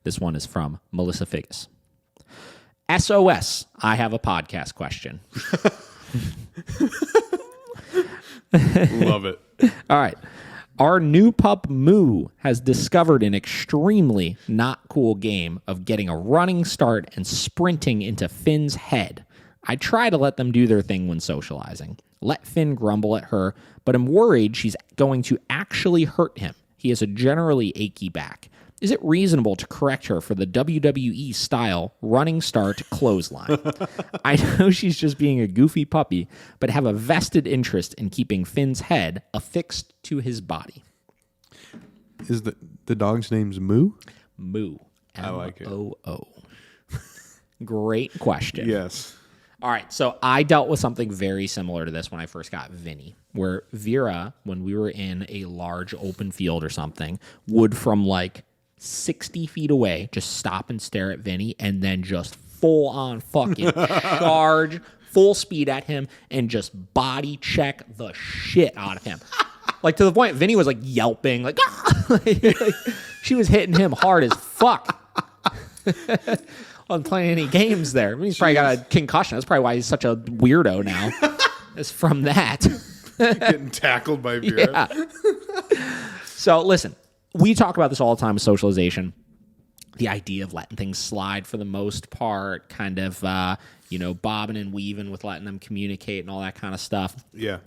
This one is from Melissa Figgis. SOS, I have a podcast question. Love it. All right. Our new pup, Moo, has discovered an extremely not cool game of getting a running start and sprinting into Finn's head. I try to let them do their thing when socializing. Let Finn grumble at her, but I'm worried she's going to actually hurt him. He has a generally achy back. Is it reasonable to correct her for the WWE style running start clothesline? I know she's just being a goofy puppy, but have a vested interest in keeping Finn's head affixed to his body. Is the dog's name's Moo? Moo. I like it. M-O-O. Great question. Yes. All right, so I dealt with something very similar to this when I first got Vinny, where Vera, when we were in a large open field or something, would from like 60 feet away just stop and stare at Vinny and then just full on fucking charge, full speed at him and just body check the shit out of him. Like to the point Vinny was like yelping, like, ah! Like, she was hitting him hard as fuck. Wasn't playing any games there. I mean, he's probably got a concussion. That's probably why he's such a weirdo now. It's from that. Getting tackled by Vera. Yeah. So listen, we talk about this all the time with socialization. The idea of letting things slide for the most part, kind of, bobbing and weaving with letting them communicate and all that kind of stuff. Yeah.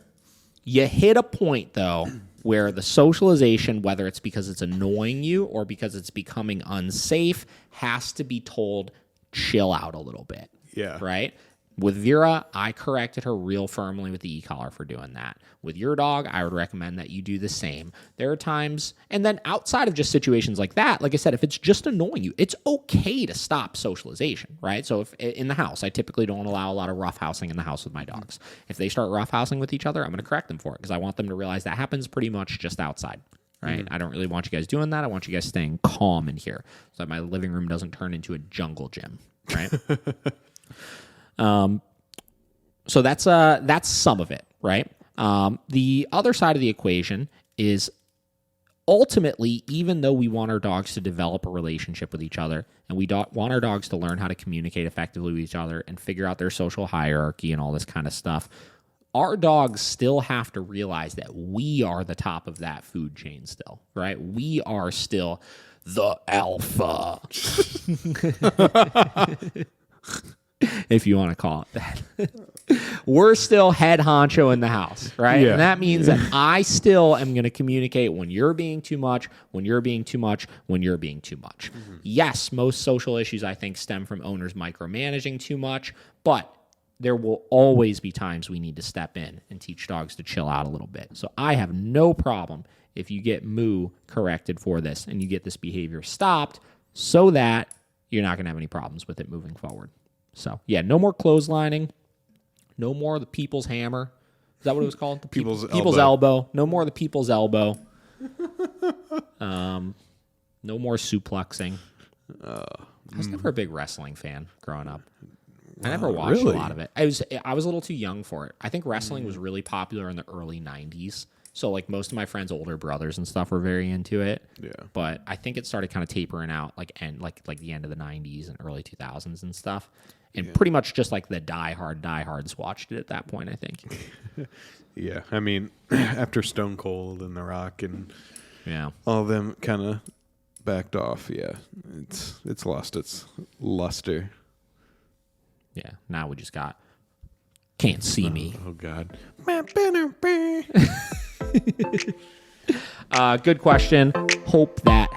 You hit a point, though, where the socialization, whether it's because it's annoying you or because it's becoming unsafe, has to be told, chill out a little bit. Yeah. Right? With Vera, I corrected her real firmly with the e-collar for doing that. With your dog, I would recommend that you do the same. There are times, and then outside of just situations like that, like I said, if it's just annoying you, it's okay to stop socialization, right? So if in the house, I typically don't allow a lot of roughhousing in the house with my dogs. If they start roughhousing with each other, I'm going to correct them for it because I want them to realize that happens pretty much just outside. Right? I don't really want you guys doing that. I want you guys staying calm in here so that my living room doesn't turn into a jungle gym, right? So that's some of it, right? The other side of the equation is ultimately, even though we want our dogs to develop a relationship with each other and we want our dogs to learn how to communicate effectively with each other and figure out their social hierarchy and all this kind of stuff, our dogs still have to realize that we are the top of that food chain still, right? We are still the alpha. If you want to call it that. We're still head honcho in the house, right? Yeah. And that means that I still am going to communicate when you're being too much, when you're being too much, when you're being too much. Mm-hmm. Yes, most social issues, I think, stem from owners micromanaging too much, but there will always be times we need to step in and teach dogs to chill out a little bit. So I have no problem if you get Moo corrected for this and you get this behavior stopped so that you're not going to have any problems with it moving forward. So, yeah, no more clotheslining. No more the people's hammer. Is that what it was called? The people's elbow. No more the people's elbow. No more suplexing. I was never a big wrestling fan growing up. I never watched a lot of it. I was a little too young for it. I think wrestling was really popular in the early 90s. So, like, most of my friends' older brothers and stuff were very into it. Yeah. But I think it started kind of tapering out, like the end of the 90s and early 2000s and stuff. And pretty much just like the diehards watched it at that point, I think. Yeah. I mean, after Stone Cold and The Rock and all of them kind of backed off, it's lost its luster. Yeah. Now we just got Can't See Me. Oh, God. Good question. Hope that